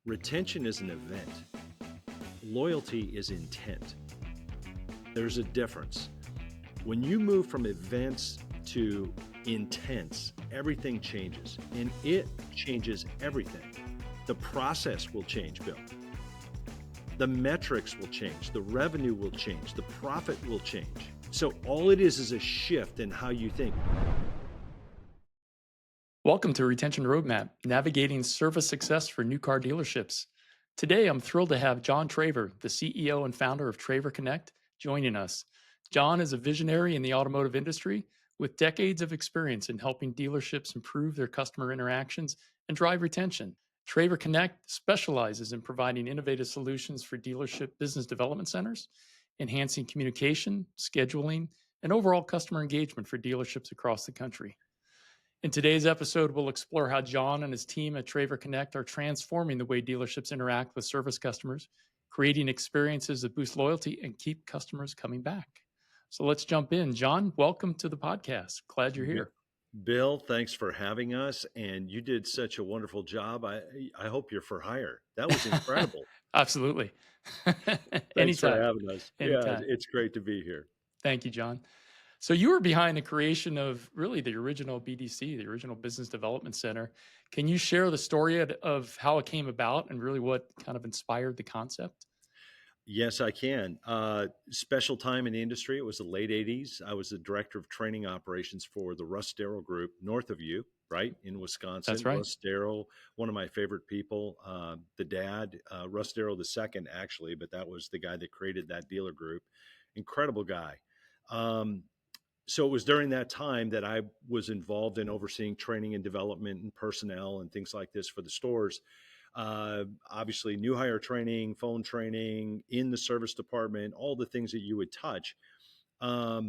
Retention is an event. Loyalty is intent. There's a difference. When you move from events to intents, everything changes, and it changes everything. The process will change, Bill. The metrics will change. The revenue will change. The profit will change. So all it is a shift in how you think. Welcome to Retention Roadmap, navigating service success for new car dealerships. Today, I'm thrilled to have John Traver, the CEO and founder of Traver Connect, joining us. John is a visionary in the automotive industry with decades of experience in helping dealerships improve their customer interactions and drive retention. Traver Connect specializes in providing innovative solutions for dealership business development centers, enhancing communication, scheduling, and overall customer engagement for dealerships across the country. In today's episode, we'll explore how John and his team at Traver Connect are transforming the way dealerships interact with service customers, creating experiences that boost loyalty and keep customers coming back. So let's jump in. John, welcome to the podcast. Glad you're here. Bill, thanks for having us. And you did such a wonderful job. I hope you're for hire. That was incredible. Absolutely. Thanks for Anytime. having us. Anytime. Yeah, it's great to be here. Thank you, John. So you were behind the creation of really the original BDC, the original Business Development Center. Can you share the story of how it came about and really what kind of inspired the concept? Yes, I can. Special time in the industry. It was the late 80s. I was the director of training operations for the Russ Darrow Group north of you, right, in Wisconsin. That's right. Russ Darrow, one of my favorite people, the dad, Russ Darrow II, actually, but that was the guy that created that dealer group. Incredible guy. So it was during that time that I was involved in overseeing training and development and personnel and things like this for the stores. Obviously, new hire training, phone training, in the service department, all the things that you would touch. But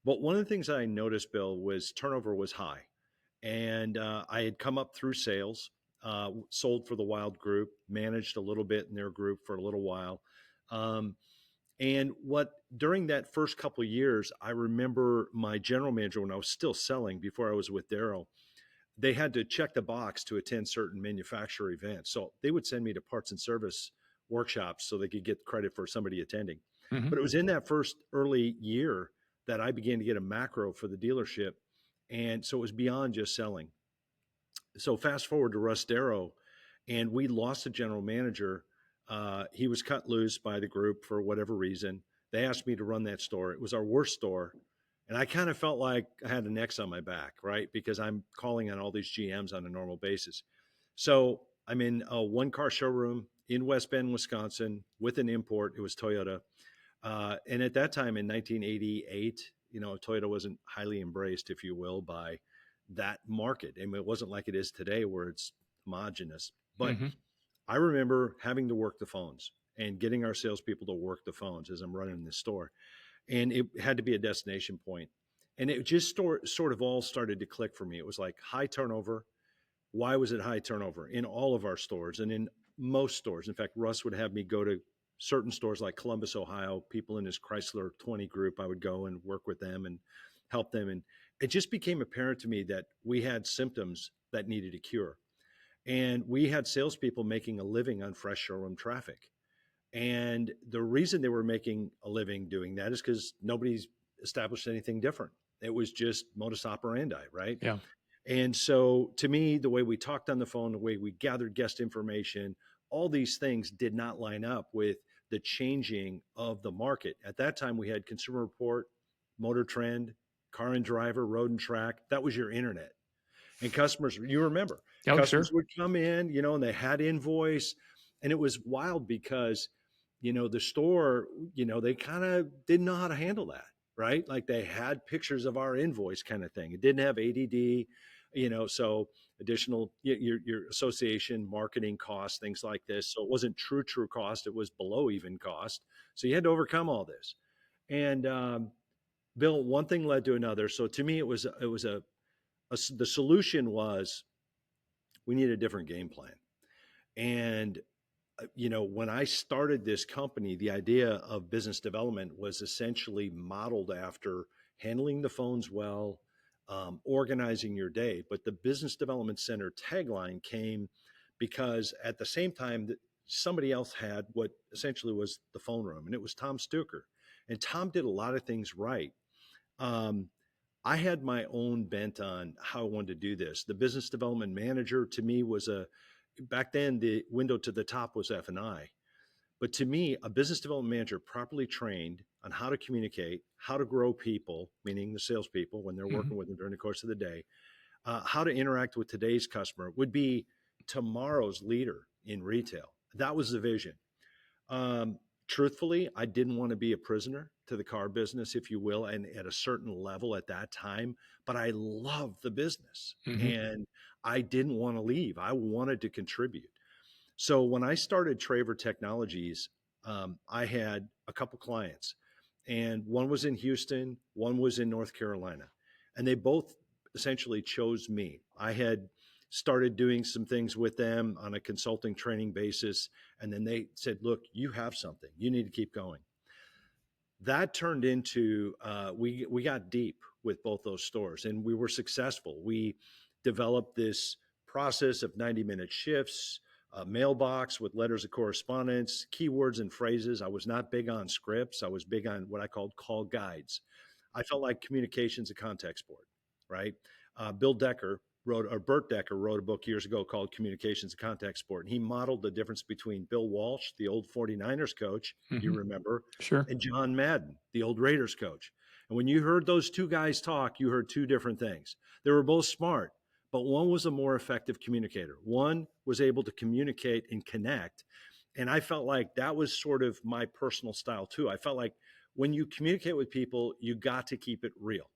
one of the things I noticed, Bill, was turnover was high. And I had come up through sales, sold for the Wild Group, managed a little bit in their group for a little while. And what during that first couple of years, I remember my general manager, when I was still selling before I was with Darrow, they had to check the box to attend certain manufacturer events. So they would send me to parts and service workshops so they could get credit for somebody attending. Mm-hmm. But it was in that first early year that I began to get a macro for the dealership. And so it was beyond just selling. So fast forward to Russ Darrow, and we lost a general manager. He was cut loose by the group for whatever reason. They asked me to run that store. It was our worst store. And I kind of felt like I had an X on my back, right? Because I'm calling on all these GMs on a normal basis. So I'm in a one-car showroom in West Bend, Wisconsin, with an import. It was Toyota. And at that time in 1988, Toyota wasn't highly embraced, if you will, by that market. And it wasn't like it is today where it's homogenous. But I remember having to work the phones and getting our salespeople to work the phones as I'm running this store. And it had to be a destination point. And it just sort of all started to click for me. It was like high turnover. Why was it high turnover? In all of our stores and in most stores. In fact, Russ would have me go to certain stores like Columbus, Ohio, people in his Chrysler 20 group. I would go and work with them and help them. And it just became apparent to me that we had symptoms that needed a cure. And we had salespeople making a living on fresh showroom traffic. And the reason they were making a living doing that is because nobody's established anything different. It was just modus operandi, right? Yeah. And so to me, the way we talked on the phone, the way we gathered guest information, all these things did not line up with the changing of the market. At that time, we had Consumer Report, Motor Trend, Car and Driver, Road and Track. That was your internet. And customers, you remember, customers would come in, and they had invoice. And it was wild because the store, they kind of didn't know how to handle that, right? Like they had pictures of our invoice kind of thing. It didn't have ADD, so additional, your association, marketing costs, things like this. So it wasn't true cost. It was below even cost. So you had to overcome all this. And Bill, one thing led to another. So to me, the solution was we need a different game plan. And when I started this company, the idea of business development was essentially modeled after handling the phones well, organizing your day. But the Business Development Center tagline came because at the same time that somebody else had what essentially was the phone room, and it was Tom Stuker. And Tom did a lot of things right. Um, I had my own bent on how I wanted to do this. The business development manager to me was back then the window to the top was F&I. But to me, a business development manager properly trained on how to communicate, how to grow people, meaning the salespeople when they're Hmm. working with them during the course of the day, how to interact with today's customer would be tomorrow's leader in retail. That was the vision. Um, Truthfully, I didn't want to be a prisoner to the car business, if you will, and at a certain level at that time, but I loved the business Hmm. and I didn't want to leave. I wanted to contribute. So when I started Traver Technologies, I had a couple clients, and one was in Houston, one was in North Carolina, and they both essentially chose me. I had started doing some things with them on a consulting training basis, and then they said, "Look, you have something. You need to keep going." That turned into we got deep with both those stores, and we were successful. We developed this process of 90-minute shifts, a mailbox with letters of correspondence, keywords and phrases. I was not big on scripts. I was big on what I called call guides. I felt like communication's a context board, right? Bill Decker wrote, or Burt Decker wrote a book years ago called Communications a Context Sport. And he modeled the difference between Bill Walsh, the old 49ers coach, you Hmm. remember, Sure. and John Madden, the old Raiders coach. And when you heard those two guys talk, you heard two different things. They were both smart, but one was a more effective communicator. One was able to communicate and connect. And I felt like that was sort of my personal style too. I felt like when you communicate with people, you got to keep it real.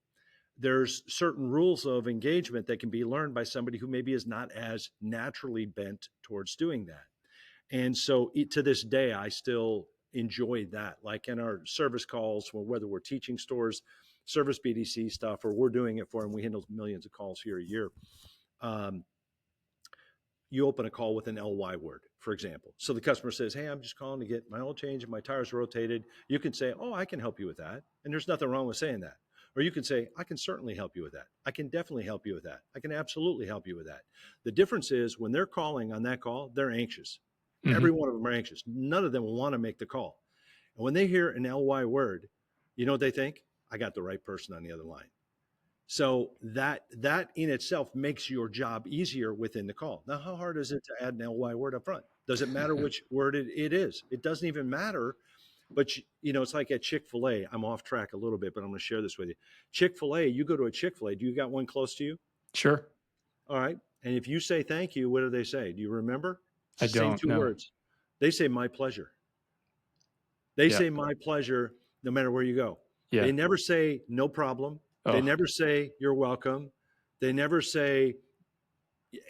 There's certain rules of engagement that can be learned by somebody who maybe is not as naturally bent towards doing that. And so to this day, I still enjoy that. Like in our service calls, whether we're teaching stores, service BDC stuff, or we're doing it for them, we handle millions of calls here a year. Um, you open a call with an LY word, for example. So the customer says, "Hey, I'm just calling to get my oil change and my tires rotated." You can say, "Oh, I can help you with that." And there's nothing wrong with saying that. Or you can say, "I can certainly help you with that. I can definitely help you with that. I can absolutely help you with that." The difference is when they're calling on that call, they're anxious. Hmm. Every one of them are anxious. None of them want to make the call. And when they hear an LY word, you know what they think? I got the right person on the other line. So that in itself makes your job easier within the call. Now, how hard is it to add an ly word up front? Does it matter which word it is? It doesn't even matter. But it's like at Chick-fil-A. I'm off track a little bit, but I'm going to share this with you. Chick-fil-A, you go to a Chick-fil-A. Do you got one close to you? Sure. All right. And if you say thank you, what do they say? Do you remember? It's I the same don't two know. words. They say my pleasure. They Yeah. say my pleasure no matter where you go. Yeah. They never say no problem. They Oh, never say you're welcome. They never say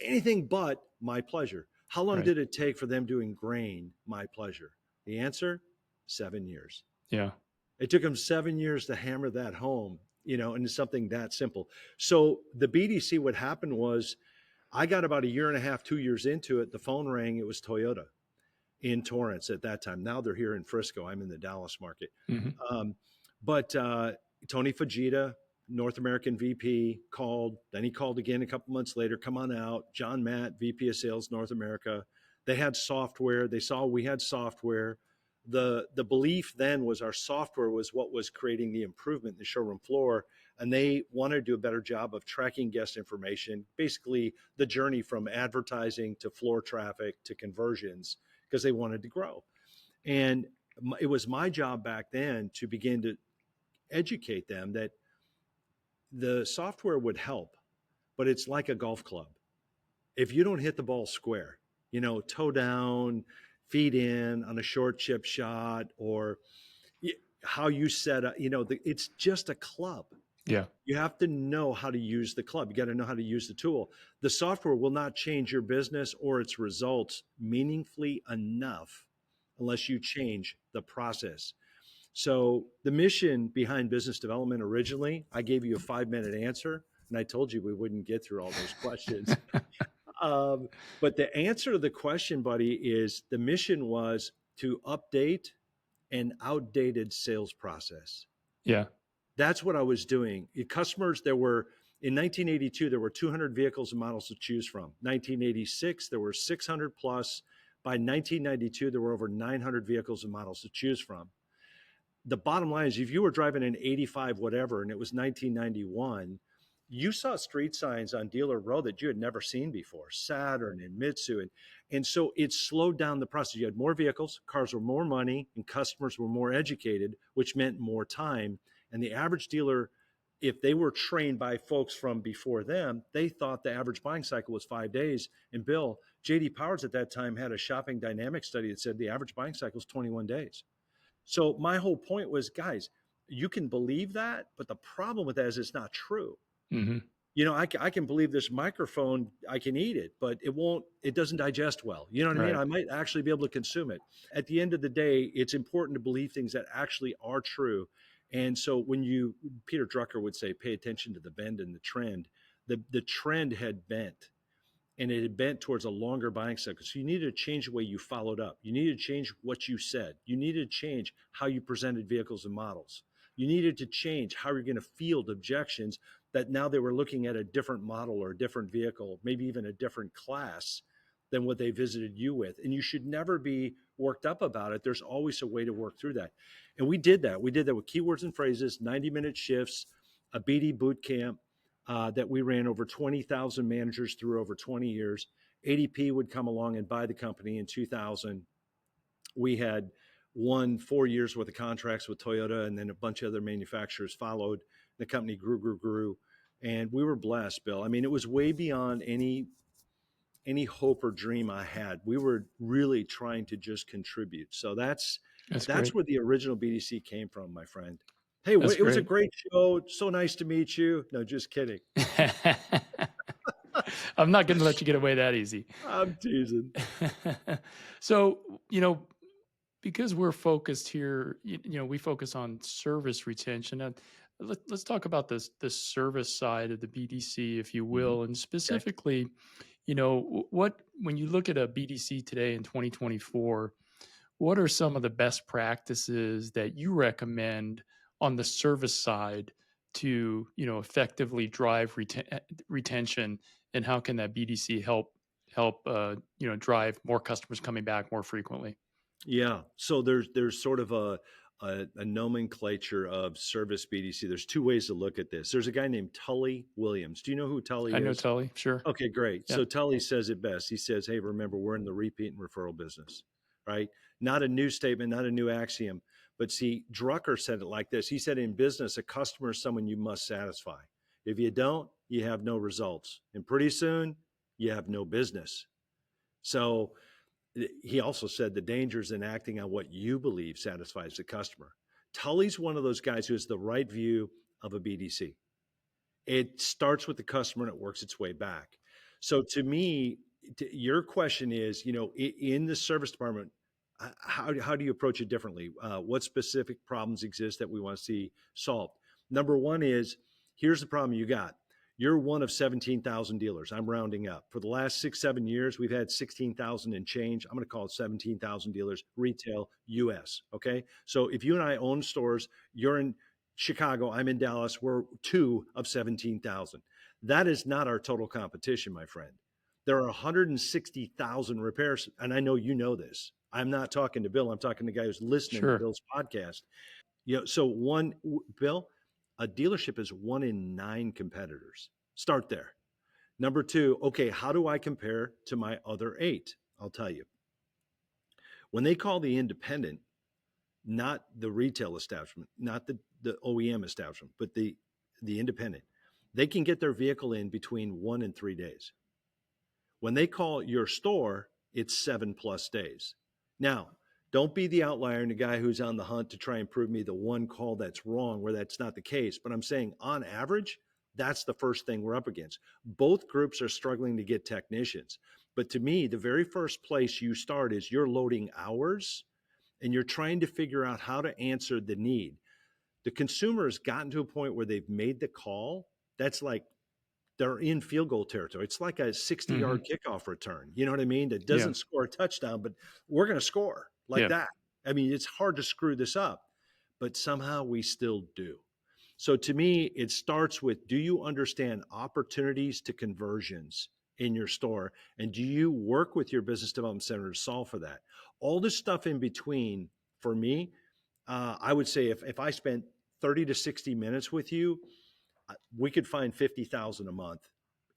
anything but my pleasure. How long right. did it take for them to ingrain my pleasure? The answer 7 years. Yeah. It took them 7 years to hammer that home, and it's something that simple. So the BDC, what happened was I got about a year and a half, 2 years into it. The phone rang. It was Toyota in Torrance at that time. Now they're here in Frisco. I'm in the Dallas market. Hmm. Um, but Tony Fujita, North American VP, called. Then he called again a couple months later. Come on out. John Matt, VP of Sales North America. They had software. They saw we had software. The belief then was our software was what was creating the improvement in the showroom floor, and they wanted to do a better job of tracking guest information, basically the journey from advertising to floor traffic to conversions, because they wanted to grow. And it was my job back then to begin to educate them that the software would help, but it's like a golf club. If you don't hit the ball square, toe down, feet in on a short chip shot, or how you set up, it's just a club. Yeah. You have to know how to use the club. You got to know how to use the tool. The software will not change your business or its results meaningfully enough unless you change the process. So the mission behind business development originally, I gave you a 5-minute answer, and I told you we wouldn't get through all those questions. um, but the answer to the question, buddy, is the mission was to update an outdated sales process. Yeah. That's what I was doing. Customers, there were In 1982, there were 200 vehicles and models to choose from. 1986, there were 600 plus. By 1992, there were over 900 vehicles and models to choose from. The bottom line is, if you were driving an 85 whatever and it was 1991, you saw street signs on Dealer Row that you had never seen before, Saturn and Mitsu. And so it slowed down the process. You had more vehicles, cars were more money, and customers were more educated, which meant more time. And the average dealer, if they were trained by folks from before them, they thought the average buying cycle was 5 days. And Bill, JD Powers at that time had a shopping dynamic study that said the average buying cycle is 21 days. So my whole point was, guys, you can believe that, but the problem with that is it's not true. Hmm. I can believe this microphone, I can eat it, but it doesn't digest well. You know what I mean? Right. I might actually be able to consume it. At the end of the day, it's important to believe things that actually are true. And so Peter Drucker would say, pay attention to the bend and the trend. The trend had bent, and it had bent towards a longer buying cycle. So you needed to change the way you followed up. You needed to change what you said. You needed to change how you presented vehicles and models. You needed to change how you're going to field objections that now they were looking at a different model or a different vehicle, maybe even a different class than what they visited you with. And you should never be worked up about it. There's always a way to work through that. And we did that. We did that with keywords and phrases, 90-minute shifts, a BD boot camp, that we ran over 20,000 managers through over 20 years. ADP would come along and buy the company in 2000. We had won 4 years worth of contracts with Toyota, and then a bunch of other manufacturers followed. The company grew, and we were blessed, Bill. I mean, it was way beyond any hope or dream I had. We were really trying to just contribute. So That's that's great. where the original BDC came from, my friend. Hey, That's it was a great. great show. So nice to meet you. No, just kidding. I'm not going to let you get away that easy. I'm teasing. So, because we're focused here, we focus on service retention. And let's talk about the service side of the BDC, if you Mhm. will, and Okay. specifically, what when you look at a BDC today in 2024, what are some of the best practices that you recommend on the service side to effectively drive retention, and how can that BDC help drive more customers coming back more frequently? Yeah. So there's sort of a nomenclature of service BDC. There's two ways to look at this. There's a guy named Tully Williams. Do you know who Tully I know is? Tully, sure. Okay, great. Yeah, So Tully says it best. He says, "Hey, remember, we're in the repeat and referral business, right? Not a new statement, not a new axiom, but see, Drucker said it like this. He said, in business, a customer is someone you must satisfy. If you don't, you have no results, and pretty soon, you have no business. So he also said the dangers in acting on what you believe satisfies the customer. Tully's one of those guys who has the right view of a BDC. It starts with the customer and it works its way back. So to me, your question is, in the service department, how do you approach it differently? What specific problems exist that we want to see solved? Number one is, here's the problem you got. You're one of 17,000 dealers. I'm rounding up. For the last 6, 7 years, we've had 16,000 and change. I'm going to call it 17,000 dealers, retail, US. Okay. So if you and I own stores, you're in Chicago, I'm in Dallas, we're two of 17,000. That is not our total competition, my friend. There are 160,000 repairs, and I know you know this. I'm not talking to Bill, I'm talking to the guy who's listening to sure. Bill's podcast. So Bill, a dealership is 1 in 9 competitors. Start there. Number two, okay, how do I compare to my other 8? I'll tell you. When they call the independent, not the retail establishment, not the OEM establishment, but the independent, they can get their vehicle in between 1 and 3 days. When they call your store, it's 7+ days. Now, don't be the outlier and the guy who's on the hunt to try and prove me the one call that's wrong where that's not the case. But I'm saying on average, that's the first thing we're up against. Both groups are struggling to get technicians. But to me, the very first place you start is you're loading hours and you're trying to figure out how to answer the need. The consumer has gotten to a point where they've made the call. That's like they're in field goal territory. It's like a 60-yard Hmm. kickoff return. You know what I mean? That Yeah, doesn't score a touchdown, but we're going to score like yeah, that. I mean, it's hard to screw this up, but somehow we still do. So to me, it starts with, do you understand opportunities to conversions in your store? And do you work with your business development center to solve for that? All this stuff in between, for me, I would say if I spent 30 to 60 minutes with you, we could find 50,000 a month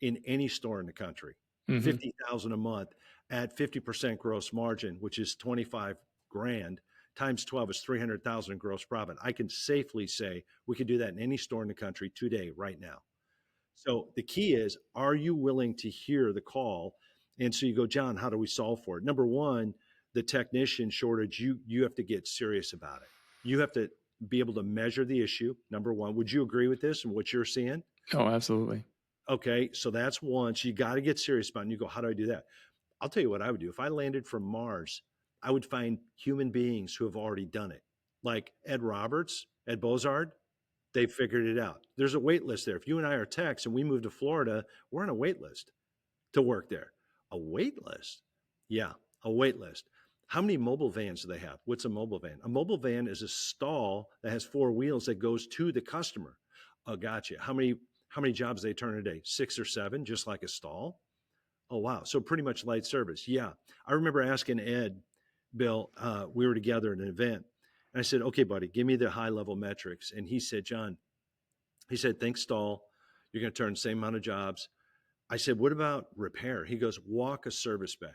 in any store in the country. Hmm. 50,000 a month at 50% gross margin, which is 25 grand times 12 is 300,000 gross profit. I can safely say we could do that in any store in the country today, right now. So the key is, are you willing to hear the call? And so you go, John, how do we solve for it? Number one, the technician shortage, you have to get serious about it. You have to be able to measure the issue. Number one, would you agree with this and what you're seeing? Oh, absolutely. Okay, so that's one. So you got to get serious about it. And you go, how do I do that? I'll tell you what I would do. If I landed from Mars, I would find human beings who have already done it, like Ed Roberts, Ed Bozard. They figured it out. There's a wait list there. If you and I are techs and we move to Florida, we're on a wait list to work there. A wait list? Yeah, a wait list. How many mobile vans do they have? What's a mobile van? A mobile van is a stall that has four wheels that goes to the customer. Oh, gotcha. How many jobs they turn a day? 6 or 7, just like a stall. Oh, wow. So pretty much light service. Yeah. I remember asking Ed, Bill, we were together at an event. And I said, okay, buddy, give me the high level metrics. And he said, John, he said, think stall. You're going to turn the same amount of jobs. I said, what about repair? He goes, walk a service bay.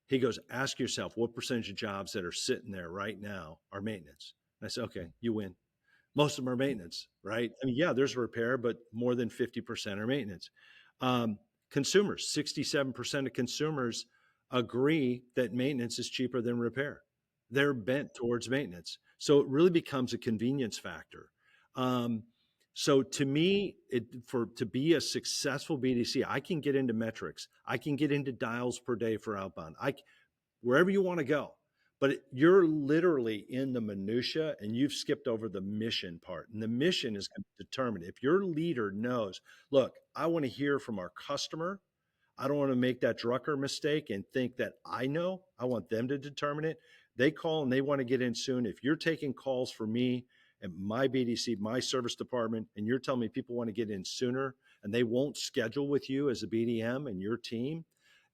He goes, ask yourself what percentage of jobs that are sitting there right now are maintenance. And I said, okay, you win. Most of them are maintenance, right? I mean, yeah, there's repair, but more than 50% are maintenance. Um, Consumers, 67% of consumers agree that maintenance is cheaper than repair. They're bent towards maintenance. So it really becomes a convenience factor. Um, so to me, to be a successful BDC, I can get into metrics. I can get into dials per day for outbound. Wherever you want to go. But you're literally in the minutia and you've skipped over the mission part. And the mission is going to determine if your leader knows, look, I want to hear from our customer. I don't want to make that Drucker mistake and think that I know. I want them to determine it. They call and they want to get in soon. If you're taking calls for me and my BDC, my service department, and you're telling me people want to get in sooner and they won't schedule with you as a BDM and your team,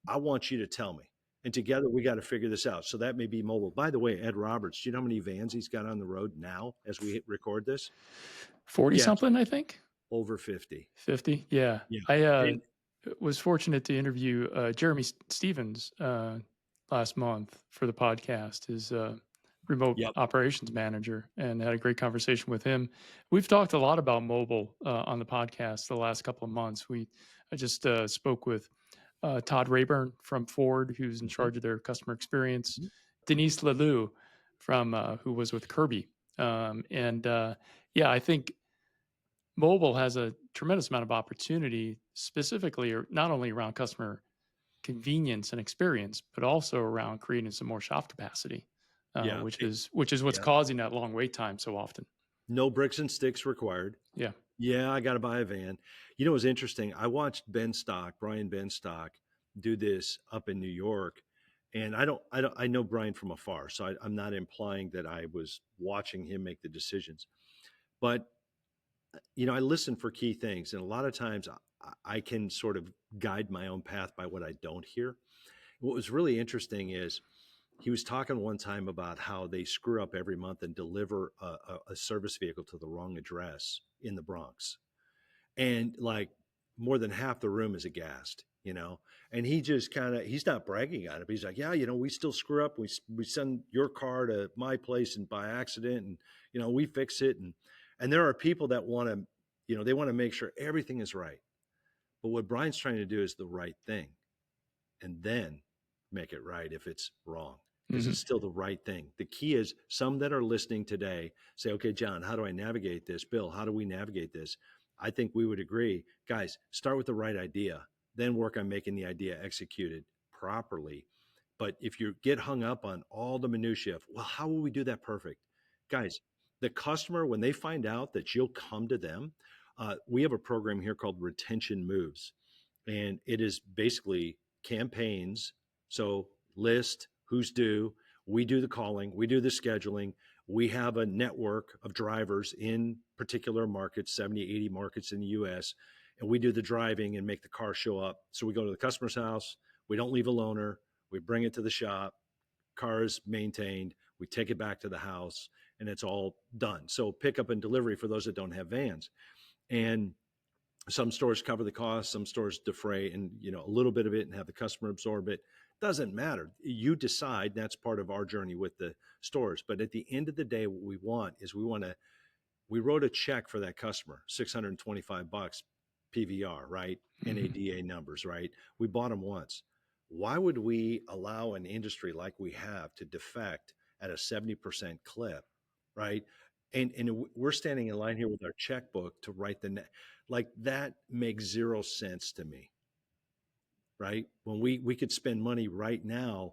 I want you to tell me. And together we got to figure this out. So that may be mobile. By the way, Ed Roberts, do you know how many vans he's got on the road now as we record this? 40 Yes, something, I think. over 50. 50. Yeah. Yeah. I And was fortunate to interview Jeremy Stevens last month for the podcast, his remote yep. operations manager, and had a great conversation with him. We've talked a lot about mobile on the podcast the last couple of months. I just spoke with Todd Rayburn from Ford, who's in Mhm, charge of their customer experience, mhm. Denise Lalou from who was with Kirby, and yeah, I think mobile has a tremendous amount of opportunity, specifically or not only around customer convenience and experience, but also around creating some more shop capacity, Yeah. which is what's Yeah. causing that long wait time so often. No bricks and sticks required. Yeah. Yeah, I got to buy a van. You know, it was interesting. I watched Brian Benstock, do this up in New York. And I know Brian from afar. So I'm not implying that I was watching him make the decisions. But I listen for key things, and a lot of times I can sort of guide my own path by what I don't hear. What was really interesting is he was talking one time about how they screw up every month and deliver a service vehicle to the wrong address in the Bronx, and like more than half the room is aghast. And he just he's not bragging on it, but he's like, yeah, we still screw up. We send your car to my place and by accident, and we fix it, and there are people that want to, they want to make sure everything is right. But what Brian's trying to do is the right thing, and then make it right if it's wrong, because Hmm. it's still the right thing. The key is, some that are listening today say, okay, John, how do I navigate this? Bill, how do we navigate this? I think we would agree, guys, start with the right idea, then work on making the idea executed properly. But if you get hung up on all the minutia of, well, how will we do that perfect? Guys, the customer, when they find out that you'll come to them, we have a program here called Retention Moves, and it is basically campaigns. So list who's due, We do the calling, we do the scheduling. We have a network of drivers in particular markets, 70, 80 markets in the US, and we do the driving and make the car show up. So we go to the customer's house, we don't leave a loaner, we bring it to the shop, car is maintained, we take it back to the house, and it's all done. So pickup and delivery for those that don't have vans. And some stores cover the cost, some stores defray, and a little bit of it and have the customer absorb it. Doesn't matter. You decide. That's part of our journey with the stores. But at the end of the day, what we want is we wrote a check for that customer, $625 PVR, right? Hmm. NADA numbers, right? We bought them once. Why would we allow an industry like we have to defect at a 70% clip, right? And we're standing in line here with our checkbook to write the net. Like that makes zero sense to me, right? When we could spend money right now,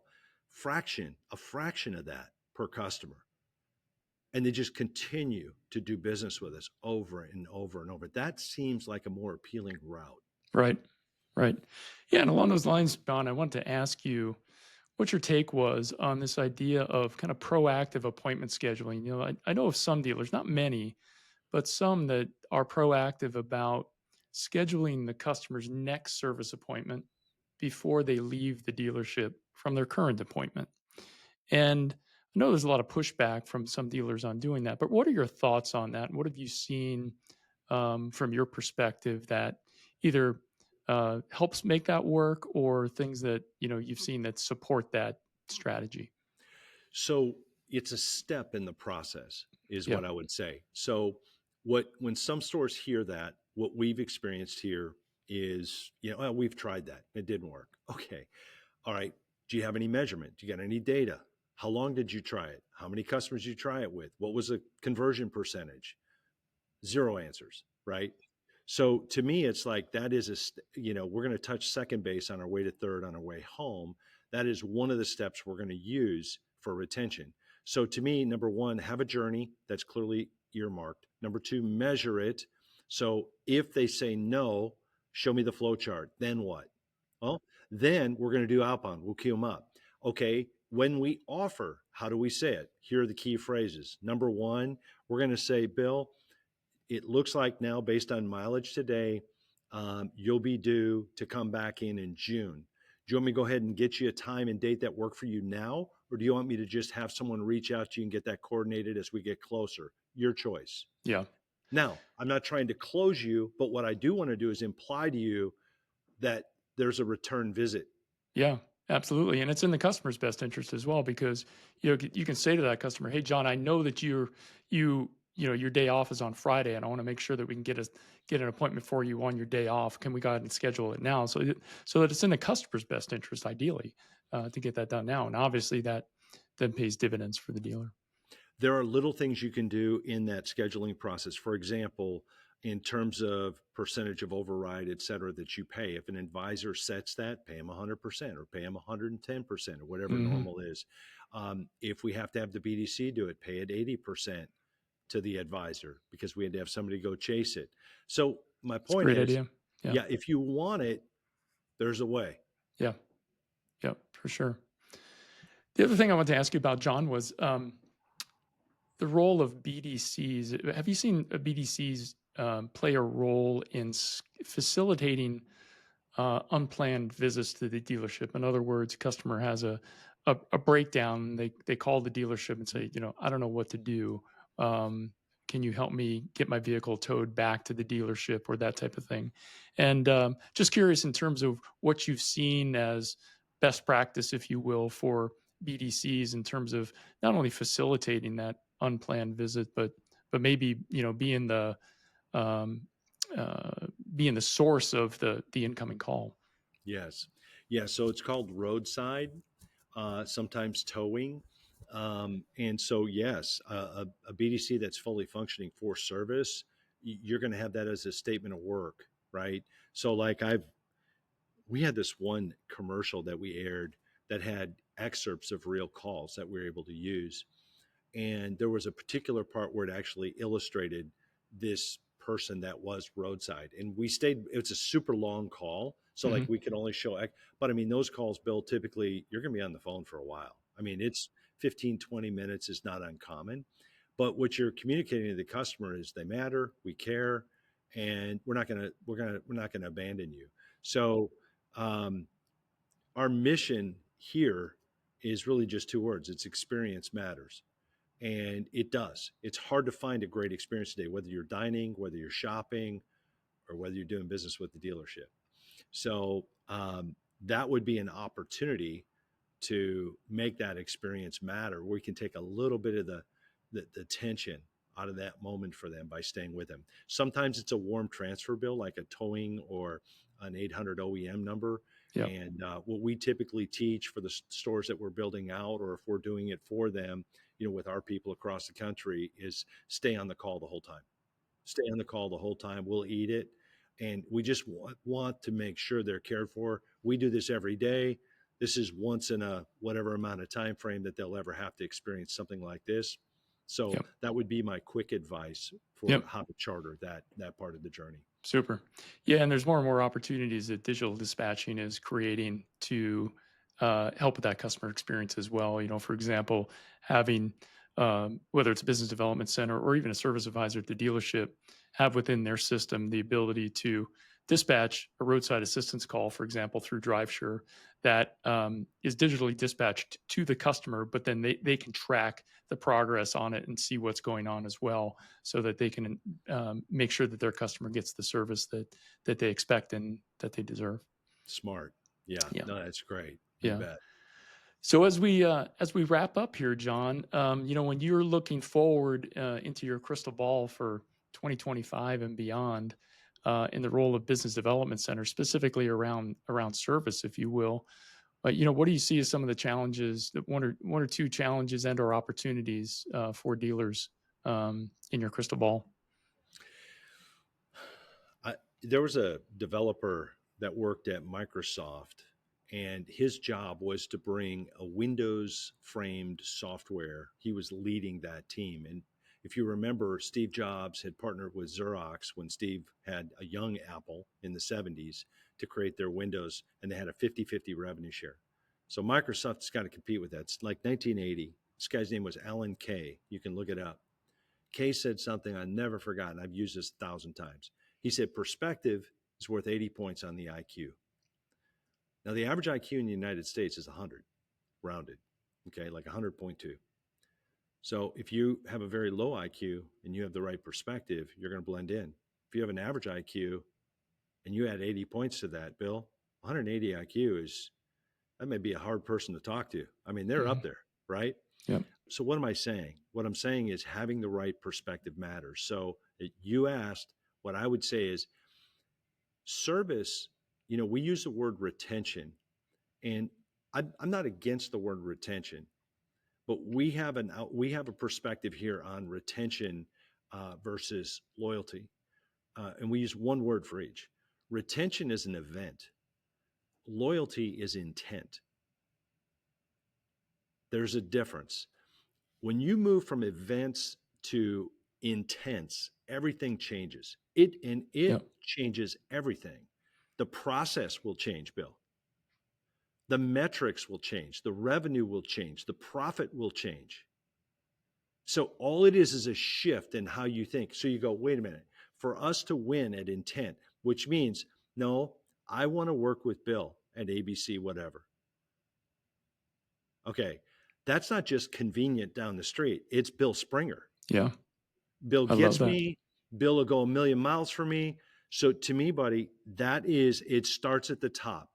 a fraction of that per customer, and they just continue to do business with us over and over and over. That seems like a more appealing route. Right. Right. Yeah. And along those lines, John, I want to ask you what your take was on this idea of kind of proactive appointment scheduling. I know of some dealers, not many, but some that are proactive about scheduling the customer's next service appointment before they leave the dealership from their current appointment. And I know there's a lot of pushback from some dealers on doing that, but what are your thoughts on that? What have you seen from your perspective that either helps make that work, or things that you've seen that support that strategy? So it's a step in the process, is Yeah. what I would say. So when some stores hear that, what we've experienced here is, well, we've tried that. It didn't work. Okay. All right. Do you have any measurement? Do you got any data? How long did you try it? How many customers did you try it with? What was the conversion percentage? Zero answers, right? So to me, it's like that is we're going to touch second base on our way to third on our way home. That is one of the steps we're going to use for retention. So to me, number one, have a journey that's clearly earmarked. Number two, measure it. So if they say no, show me the flow chart. Then what? Well, then we're going to do outbound. We'll queue them up. Okay. When we offer, how do we say it? Here are the key phrases. Number one, we're going to say, Bill, it looks like now, based on mileage today, you'll be due to come back in June. Do you want me to go ahead and get you a time and date that work for you now? Or do you want me to just have someone reach out to you and get that coordinated as we get closer? Your choice. Yeah. Now, I'm not trying to close you, but what I do want to do is imply to you that there's a return visit. Yeah, absolutely, and it's in the customer's best interest as well, because you can say to that customer, "Hey, John, I know that your day off is on Friday, and I want to make sure that we can get an appointment for you on your day off. Can we go ahead and schedule it now?" So that it's in the customer's best interest, ideally, to get that done now, and obviously that then pays dividends for the dealer. There are little things you can do in that scheduling process. For example, in terms of percentage of override, et cetera, that you pay. If an advisor sets that, pay them 100% or pay them 110% or whatever Hmm. normal is. If we have to have the BDC do it, pay it 80% to the advisor because we had to have somebody go chase it. So my It's a point great is, idea. Yeah, yeah, if you want it, there's a way. yeah, yeah, for sure. The other thing I want to ask you about, John, was the role of BDCs. Have you seen BDCs play a role in facilitating unplanned visits to the dealership? In other words, customer has a breakdown. They call the dealership and say, I don't know what to do. Can you help me get my vehicle towed back to the dealership, or that type of thing? And just curious in terms of what you've seen as best practice, if you will, for BDCs in terms of not only facilitating that unplanned visit, but maybe being the um, being the source of the incoming call. Yes. Yeah. So it's called roadside, sometimes towing. And so, yes, a BDC that's fully functioning for service, you're going to have that as a statement of work, right? So, like, we had this one commercial that we aired that had excerpts of real calls that we were able to use. And there was a particular part where it actually illustrated this person that was roadside, and we stayed. It's a super long call, so like Hmm. we could only show, but I mean those calls, Bill, typically you're going to be on the phone for a while. I mean, it's 15, 20 minutes is not uncommon. But what you're communicating to the customer is they matter, we care, and we're not gonna abandon you. So um, our mission here is really just two words. It's experience matters. And it does. It's hard to find a great experience today, whether you're dining, whether you're shopping, or whether you're doing business with the dealership. So that would be an opportunity to make that experience matter. We can take a little bit of the tension out of that moment for them by staying with them. Sometimes it's a warm transfer bill, like a towing or an 800 OEM number. Yep. And what we typically teach for the stores that we're building out, or if we're doing it for them, with our people across the country, is stay on the call the whole time. Stay on the call the whole time. We'll eat it. And we just want to make sure they're cared for. We do this every day. This is once in a whatever amount of time frame that they'll ever have to experience something like this. So Yep. that would be my quick advice for Yep. how to charter that part of the journey. Super. Yeah, and there's more and more opportunities that digital dispatching is creating to help with that customer experience as well. For example, having whether it's a business development center or even a service advisor at the dealership have within their system the ability to dispatch a roadside assistance call, for example, through DriveSure that is digitally dispatched to the customer, but then they can track the progress on it and see what's going on as well, so that they can make sure that their customer gets the service that they expect and that they deserve. Smart. Yeah. Yeah, No, that's great. You yeah. bet. So as we wrap up here, John, when you're looking forward into your crystal ball for 2025 and beyond, in the role of business development center, specifically around service, if you will, what do you see as some of the challenges, that one or two challenges and/or opportunities for dealers in your crystal ball? There was a developer that worked at Microsoft, and his job was to bring a Windows framed software. He was leading that team. And if you remember, Steve Jobs had partnered with Xerox when Steve had a young Apple in the 70s to create their Windows, and they had a 50-50 revenue share. So Microsoft's got to compete with that. It's like 1980. This guy's name was Alan Kay. You can look it up. Kay said something I've never forgotten. I've used this 1,000 times. He said, perspective is worth 80 points on the IQ. Now, the average IQ in the United States is 100, rounded, okay, like 100.2. So if you have a very low IQ and you have the right perspective, you're going to blend in. If you have an average IQ and you add 80 points to that, Bill, 180 IQ that may be a hard person to talk to. I mean, they're up there, right? Yep. So what am I saying? What I'm saying is having the right perspective matters. So you asked, what I would say is service. We use the word retention, and I'm not against the word retention, but we have a perspective here on retention versus loyalty, and we use one word for each. Retention is an event. Loyalty is intent. There's a difference. When you move from events to intents, everything changes. It Yep. changes everything. The process will change, Bill. The metrics will change. The revenue will change. The profit will change. So all it is a shift in how you think. So you go, wait a minute, for us to win at intent, which means, no, I want to work with Bill at ABC, whatever. Okay. That's not just convenient down the street. It's Bill Springer. Yeah. Bill I love gets that. me. Bill will go a million miles for me. So to me, buddy, it starts at the top.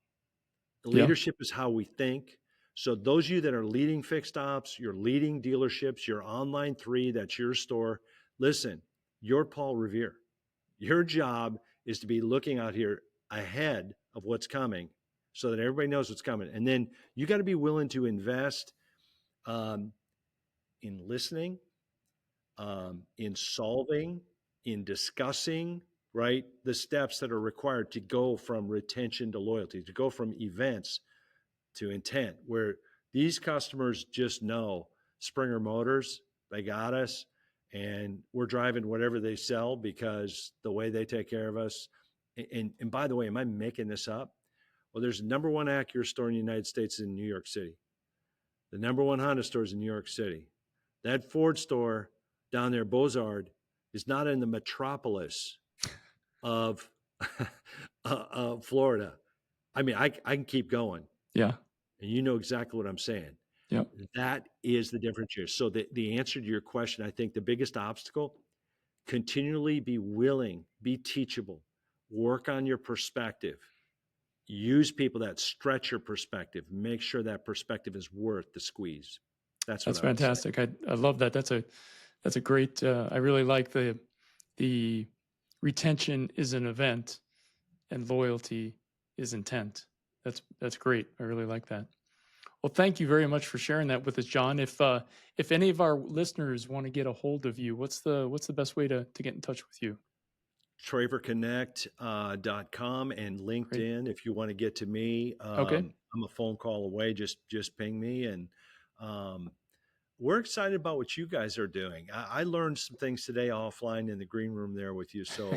Yeah. Leadership is how we think. So those of you that are leading fixed ops, you're leading dealerships, you're online 3, that's your store. Listen, you're Paul Revere. Your job is to be looking out here ahead of what's coming so that everybody knows what's coming. And then you got to be willing to invest in listening, in solving, in discussing, right? The steps that are required to go from retention to loyalty, to go from events to intent, where these customers just know Springer Motors, they got us, and we're driving whatever they sell because the way they take care of us. And by the way, am I making this up? Well, there's the number one Acura store in the United States in New York City. The number one Honda store is in New York City. That Ford store down there, Bozard, is not in the metropolis of Florida. I mean, I can keep going, Yeah. and you know exactly what I'm saying. Yep. That is the difference here. So the answer to your question, I think the biggest obstacle, continually be willing, be teachable, work on your perspective, use people that stretch your perspective, make sure that perspective is worth the squeeze. That's what That's I would say. fantastic. I love that. That's a great. I really like the retention is an event and loyalty is intent. That's great. I really like that. Well, thank you very much for sharing that with us, John. If any of our listeners want to get a hold of you, what's the best way to get in touch with you? TraverConnect.com and Great. LinkedIn. If you want to get to me, Okay. I'm a phone call away. Just ping me, and um, we're excited about what you guys are doing. I learned some things today offline in the green room there with you, so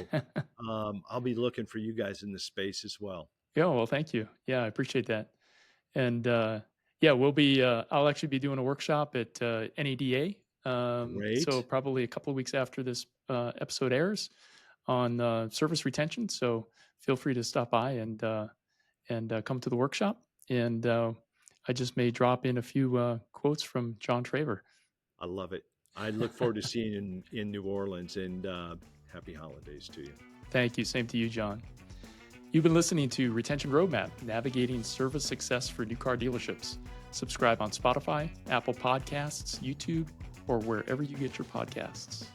I'll be looking for you guys in this space as well. Yeah. Well, thank you. Yeah, I appreciate that. And yeah, we'll be. I'll actually be doing a workshop at NEDA. So Great. probably a couple of weeks after this episode airs on service retention. So feel free to stop by and come to the workshop. And I just may drop in a few quotes from John Traver. I love it. I look forward to seeing you in New Orleans, and happy holidays to you. Thank you. Same to you, John. You've been listening to Retention Roadmap, Navigating Service Success for New Car Dealerships. Subscribe on Spotify, Apple Podcasts, YouTube, or wherever you get your podcasts.